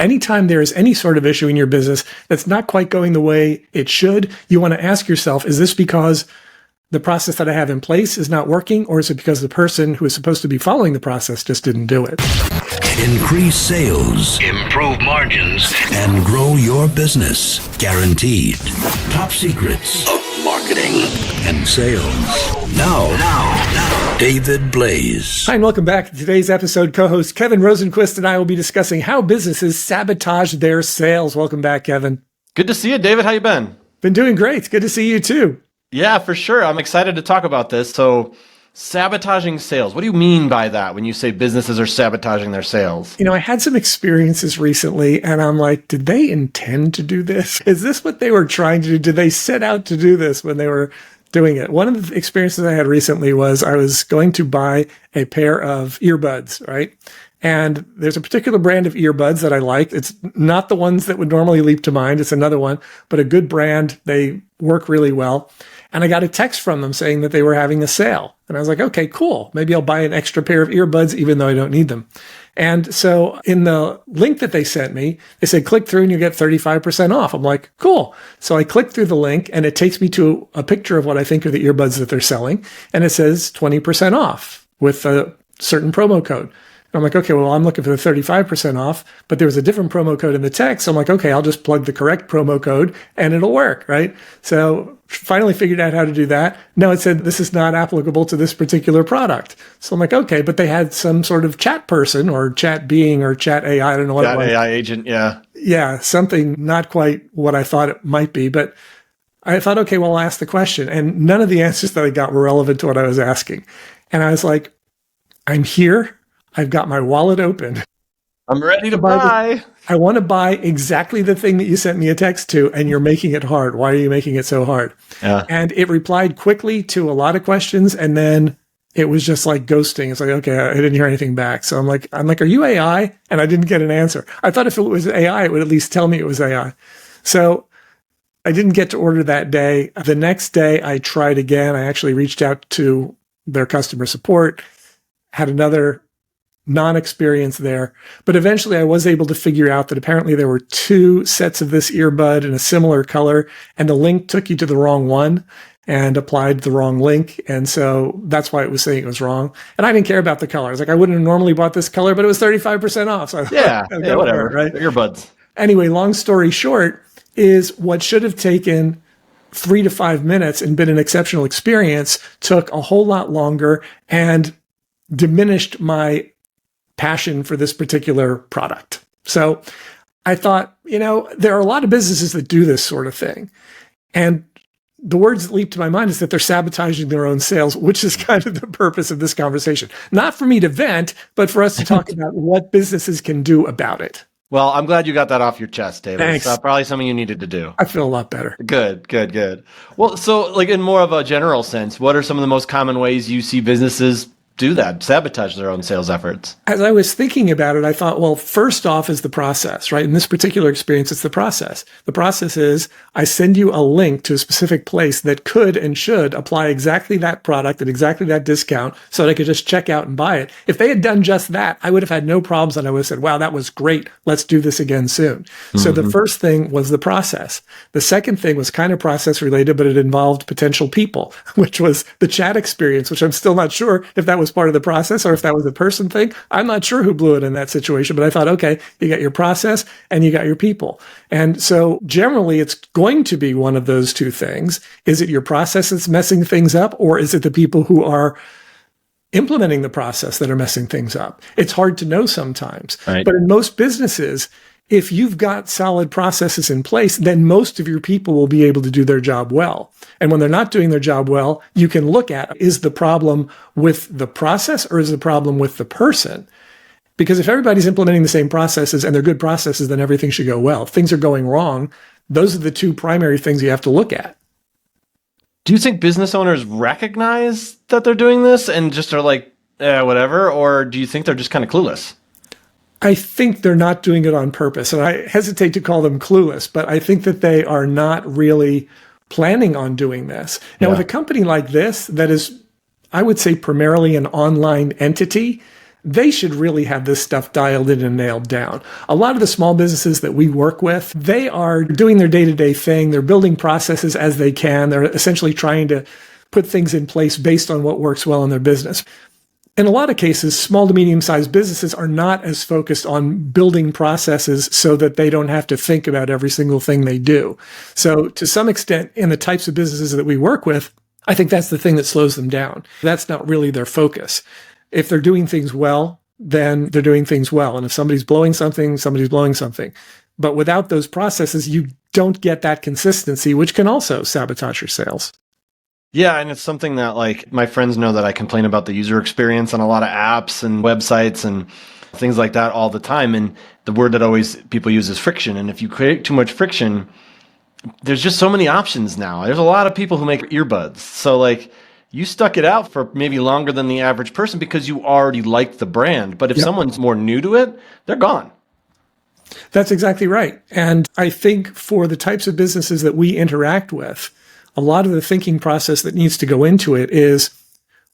anytime there is any sort of issue in your business that's not quite going the way it should, you want to ask yourself, is this because the process that I have in place is not working, or is it because the person who is supposed to be following the process just didn't do it? Increase sales, improve margins, and grow your business. Guaranteed. Top secrets of marketing and sales. Now, David Blaise. Hi, and welcome back. In today's episode, co-host Kevin Rosenquist and I will be discussing how businesses sabotage their sales. Welcome back, Kevin. Good to see you, David. How you been? Been doing great. Good to see you too. Yeah, for sure. I'm excited to talk about this. So, sabotaging sales. What do you mean by that when you say businesses are sabotaging their sales? I had some experiences recently and I'm like, did they intend to do this? Is this what they were trying to do? Did they set out to do this when they were doing it? One of the experiences I had recently was I was going to buy a pair of earbuds, right? And there's a particular brand of earbuds that I like. It's not the ones that would normally leap to mind. It's another one, but a good brand. They work really well. And I got a text from them saying that they were having a sale. And I was like, okay, cool. Maybe I'll buy an extra pair of earbuds, even though I don't need them. And so in the link that they sent me, they said, click through and you get 35% off. I'm like, cool. So I click through the link and it takes me to a picture of what I think are the earbuds that they're selling. And it says 20% off with a certain promo code. I'm like, okay, well, I'm looking for the 35% off, but there was a different promo code in the text. So I'm like, okay, I'll just plug the correct promo code and it'll work, right? So finally figured out how to do that. No, it said this is not applicable to this particular product. So I'm like, okay, but they had some sort of chat person or chat being or chat AI, I don't know what it was. AI agent, yeah. Yeah, something not quite what I thought it might be, but I thought, okay, well, I'll ask the question. And none of the answers that I got were relevant to what I was asking. And I was like, I'm here. I've got my wallet open. I'm ready to buy. I want to buy exactly the thing that you sent me a text to, and you're making it hard. Why are you making it so hard? Yeah. And it replied quickly to a lot of questions, and then it was just like ghosting. It's like, okay, I didn't hear anything back. So I'm like, are you AI? And I didn't get an answer. I thought if it was AI, it would at least tell me it was AI. So I didn't get to order that day. The next day, I tried again. I actually reached out to their customer support, had another non-experience there. But eventually I was able to figure out that apparently there were two sets of this earbud in a similar color, and the link took you to the wrong one and applied the wrong link. And so that's why it was saying it was wrong. And I didn't care about the color. I was like, I wouldn't have normally bought this color, but it was 35% off. So yeah, whatever. Right? Earbuds. Anyway, long story short is what should have taken 3 to 5 minutes and been an exceptional experience took a whole lot longer and diminished my passion for this particular product. So I thought, there are a lot of businesses that do this sort of thing. And the words that leap to my mind is that they're sabotaging their own sales, which is kind of the purpose of this conversation. Not for me to vent, but for us to talk about what businesses can do about it. Well, I'm glad you got that off your chest, David. Thanks. It's probably something you needed to do. I feel a lot better. Good. Well, so in more of a general sense, what are some of the most common ways you see businesses do that, sabotage their own sales efforts? As I was thinking about it, I thought, well, first off is the process, right? In this particular experience, it's the process. The process is I send you a link to a specific place that could and should apply exactly that product at exactly that discount so that I could just check out and buy it. If they had done just that, I would have had no problems and I would have said, wow, that was great. Let's do this again soon. Mm-hmm. So the first thing was the process. The second thing was kind of process related, but it involved potential people, which was the chat experience, which I'm still not sure if that was part of the process or if that was a person thing. I'm not sure who blew it in that situation, but I thought, okay, you got your process and you got your people. And so generally it's going to be one of those two things. Is it your process that's messing things up, or is it the people who are implementing the process that are messing things up? It's hard to know sometimes. Right. But in most businesses, if you've got solid processes in place, then most of your people will be able to do their job well. And when they're not doing their job well, you can look at, is the problem with the process or is the problem with the person? Because if everybody's implementing the same processes and they're good processes, then everything should go well. If things are going wrong, those are the two primary things you have to look at. Do you think business owners recognize that they're doing this and just are like, whatever? Or do you think they're just kind of clueless? I think they're not doing it on purpose. And I hesitate to call them clueless, but I think that they are not really planning on doing this. Now, with a company like this, that is, I would say, primarily an online entity, they should really have this stuff dialed in and nailed down. A lot of the small businesses that we work with, they are doing their day-to-day thing. They're building processes as they can. They're essentially trying to put things in place based on what works well in their business. In a lot of cases, small to medium-sized businesses are not as focused on building processes so that they don't have to think about every single thing they do. So to some extent, in the types of businesses that we work with, I think that's the thing that slows them down. That's not really their focus. If they're doing things well, then they're doing things well. And if somebody's blowing something, somebody's blowing something. But without those processes, you don't get that consistency, which can also sabotage your sales. Yeah, and it's something that like my friends know that I complain about the user experience on a lot of apps and websites and things like that all the time. And the word that always people use is friction. And if you create too much friction, there's just so many options now. There's a lot of people who make earbuds. So like you stuck it out for maybe longer than the average person because you already liked the brand. But if someone's more new to it, they're gone. That's exactly right. And I think for the types of businesses that we interact with, a lot of the thinking process that needs to go into it is,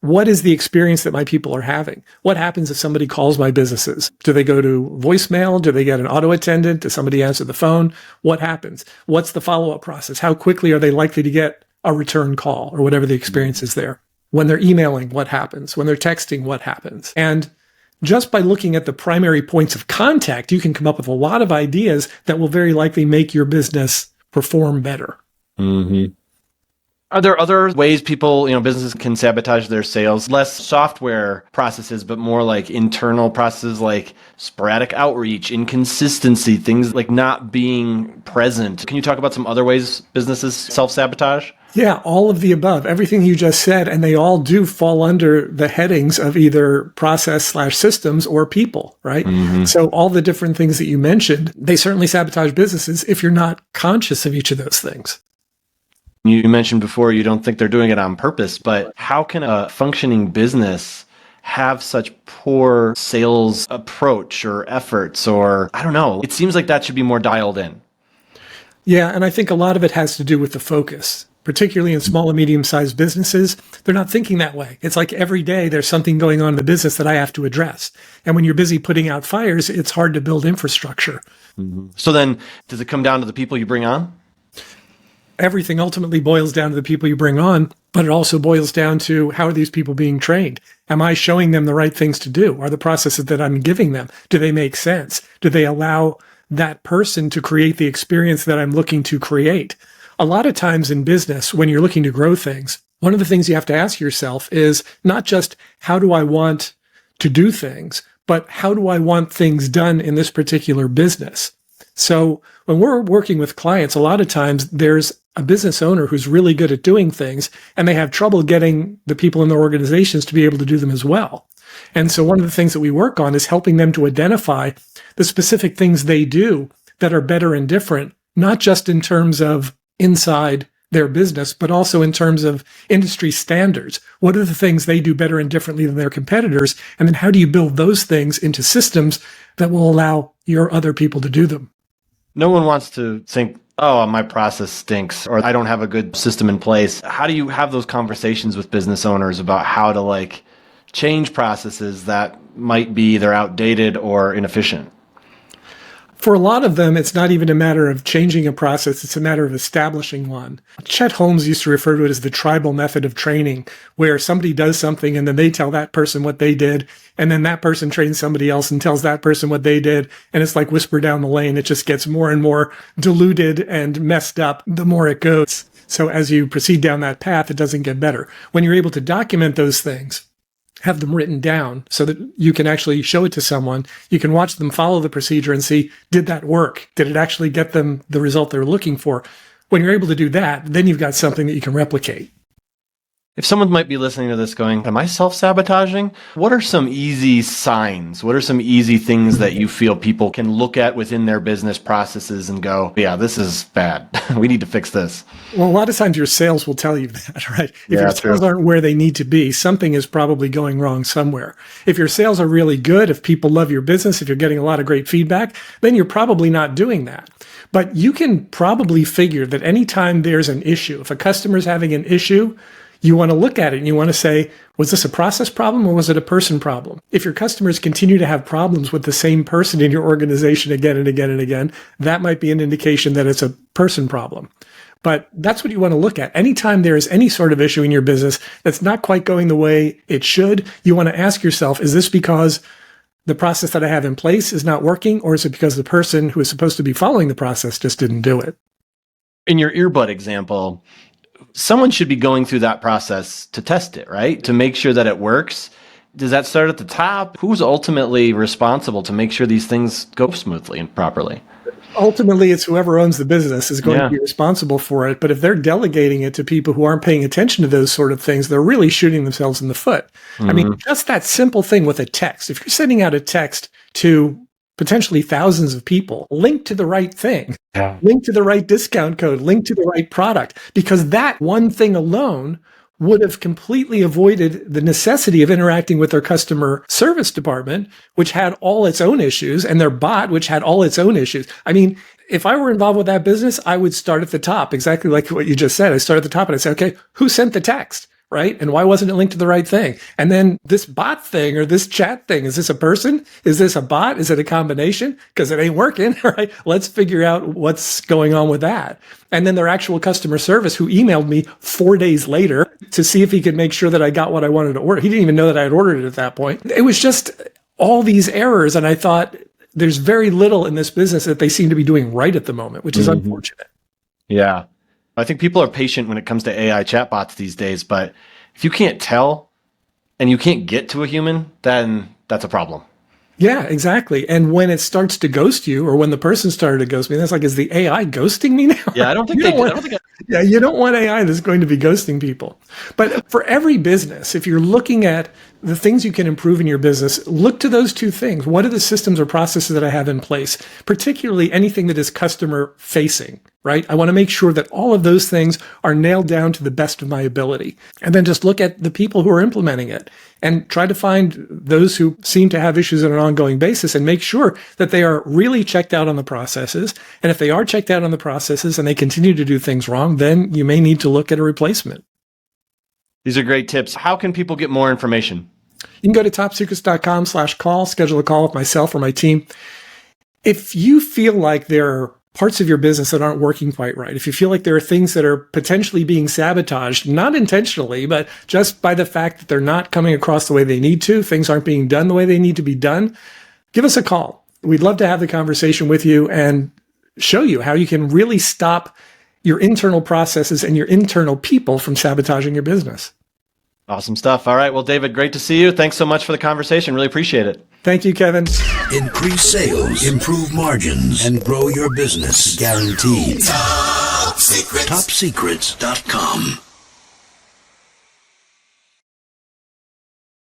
what is the experience that my people are having? What happens if somebody calls my businesses? Do they go to voicemail? Do they get an auto attendant? Does somebody answer the phone? What happens? What's the follow-up process? How quickly are they likely to get a return call or whatever the experience is there? When they're emailing, what happens? When they're texting, what happens? And just by looking at the primary points of contact, you can come up with a lot of ideas that will very likely make your business perform better. Mm-hmm. Are there other ways people, businesses can sabotage their sales? Less software processes, but more like internal processes like sporadic outreach, inconsistency, things like not being present. Can you talk about some other ways businesses self-sabotage? Yeah, all of the above, everything you just said, and they all do fall under the headings of either process/systems or people, right? Mm-hmm. So all the different things that you mentioned, they certainly sabotage businesses if you're not conscious of each of those things. You mentioned before you don't think they're doing it on purpose, but how can a functioning business have such poor sales approach or efforts or, I don't know, it seems like that should be more dialed in. Yeah, and I think a lot of it has to do with the focus, particularly in small and medium-sized businesses. They're not thinking that way. It's like every day there's something going on in the business that I have to address. And when you're busy putting out fires, it's hard to build infrastructure. Mm-hmm. So then does it come down to the people you bring on? Everything ultimately boils down to the people you bring on, but it also boils down to, how are these people being trained? Am I showing them the right things to do? Are the processes that I'm giving them, do they make sense? Do they allow that person to create the experience that I'm looking to create? A lot of times in business, when you're looking to grow things, one of the things you have to ask yourself is not just how do I want to do things, but how do I want things done in this particular business? So when we're working with clients, a lot of times there's a business owner who's really good at doing things, and they have trouble getting the people in their organizations to be able to do them as well. And so one of the things that we work on is helping them to identify the specific things they do that are better and different, not just in terms of inside their business, but also in terms of industry standards. What are the things they do better and differently than their competitors? And then how do you build those things into systems that will allow your other people to do them? No one wants to think, oh, my process stinks, or I don't have a good system in place. How do you have those conversations with business owners about how to change processes that might be either outdated or inefficient? For a lot of them, it's not even a matter of changing a process. It's a matter of establishing one. Chet Holmes used to refer to it as the tribal method of training, where somebody does something and then they tell that person what they did. And then that person trains somebody else and tells that person what they did. And it's like whisper down the lane. It just gets more and more diluted and messed up the more it goes. So as you proceed down that path, it doesn't get better. When you're able to document those things, have them written down so that you can actually show it to someone. You can watch them follow the procedure and see, did that work? Did it actually get them the result they're looking for? When you're able to do that, then you've got something that you can replicate. If someone might be listening to this going, am I self-sabotaging? What are some easy signs? What are some easy things that you feel people can look at within their business processes and go, yeah, this is bad. We need to fix this. Well, a lot of times your sales will tell you that, right? If your sales aren't where they need to be, something is probably going wrong somewhere. If your sales are really good, if people love your business, if you're getting a lot of great feedback, then you're probably not doing that. But you can probably figure that anytime there's an issue, if a customer's having an issue, you want to look at it and you want to say, was this a process problem or was it a person problem? If your customers continue to have problems with the same person in your organization again and again and again, that might be an indication that it's a person problem. But that's what you want to look at. Anytime there is any sort of issue in your business that's not quite going the way it should, you want to ask yourself, is this because the process that I have in place is not working, or is it because the person who is supposed to be following the process just didn't do it? In your earbud example, someone should be going through that process to test it, right? To make sure that it works. Does that start at the top? Who's ultimately responsible to make sure these things go smoothly and properly? Ultimately, it's whoever owns the business is going to be responsible for it. But if they're delegating it to people who aren't paying attention to those sort of things, they're really shooting themselves in the foot. I mean, just that simple thing with a text. If you're sending out a text to potentially thousands of people, link to the right thing, link to the right discount code, link to the right product, because that one thing alone would have completely avoided the necessity of interacting with their customer service department, which had all its own issues, and their bot, which had all its own issues. I mean, if I were involved with that business, I would start at the top, exactly like what you just said. I start at the top and I say, okay, who sent the text? Right? And why wasn't it linked to the right thing? And then this bot thing or this chat thing, is this a person? Is this a bot? Is it a combination? Because it ain't working, right? Let's figure out what's going on with that. And then their actual customer service who emailed me 4 days later to see if he could make sure that I got what I wanted to order. He didn't even know that I had ordered it at that point. It was just all these errors. And I thought there's very little in this business that they seem to be doing right at the moment, which is unfortunate. Yeah. I think people are patient when it comes to AI chatbots these days, but if you can't tell and you can't get to a human, then that's a problem. Yeah, exactly. And when it starts to ghost you, or when the person started to ghost me, that's like, is the AI ghosting me now? Yeah, I don't think Yeah, you don't want AI that's going to be ghosting people. But for every business, if you're looking at the things you can improve in your business, look to those two things. What are the systems or processes that I have in place, particularly anything that is customer facing, right? I want to make sure that all of those things are nailed down to the best of my ability. And then just look at the people who are implementing it and try to find those who seem to have issues on an ongoing basis and make sure that they are really checked out on the processes. And if they are checked out on the processes and they continue to do things wrong, then you may need to look at a replacement. These are great tips. How can people get more information? You can go to topsecrets.com/call, schedule a call with myself or my team. If you feel like there are parts of your business that aren't working quite right, if you feel like there are things that are potentially being sabotaged, not intentionally, but just by the fact that they're not coming across the way they need to, things aren't being done the way they need to be done, give us a call. We'd love to have the conversation with you and show you how you can really stop your internal processes and your internal people from sabotaging your business. Awesome stuff. All right. Well, David, great to see you. Thanks so much for the conversation. Really appreciate it. Thank you, Kevin. Increase sales, improve margins, and grow your business. Guaranteed. Top Secrets. TopSecrets.com.